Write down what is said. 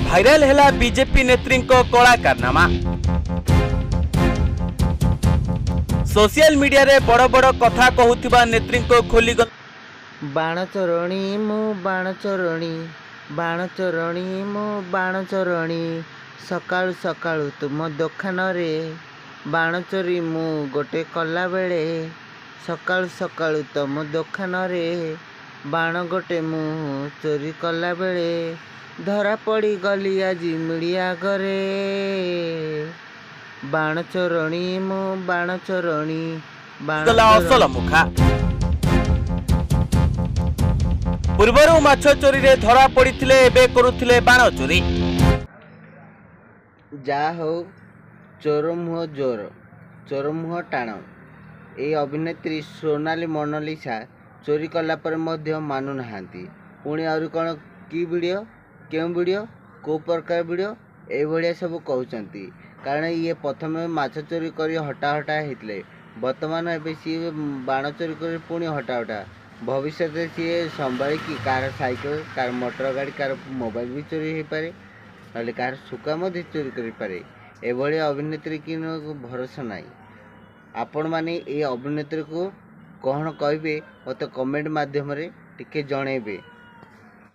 Viral है BJP नेत्री कला कारनामा। सोशल मीडिया रे बड़ बड़ कथा कहूथिबा नेत्री को खोली बाणचरणी मु बाणचरणी बाणचरणी मु बाणचरणी सकाळु सकाळु तुम दोकान रे बाणचोरी मु गोटे कला बेले सकाळु सकाळु तुम दोकान रे बाण गोटे मु चोरी कला बेले धरा पड़ी गली आज मीडिया घरे बाणचरणी मु बाणचरणी असल मुखा। पूर्वर माछ चोरी रे धरा पड़िथिले एबे करुथिले बाण चोरी। जा हो चोर मुह जोर चोर मुह टाण। ए अभिनेत्री सोनाली मोनालिसा चोरी कला पर मध्य मानु नाहांती। पुणी आउरी कौन की वीडियो क्यों वीडियो को प्रकार वीडियो ए सब कहते कारण ये प्रथम माछ चोरी कर हटा हटा होते बर्तमान एवं सी बाण चोरी कर पुणी हटा हटा भविष्य सी संभाली कि कार साइकिल कार मोटर गाड़ी कार मोबाइल भी चोरी हो पारे ना कार सुका चोरी कर पारे एभली अभिनेत्री कि भरोसा ना। आपण मैंने ये अभिनेत्री को कौन कहे मत कमेंट माध्यम टिके जनइबे।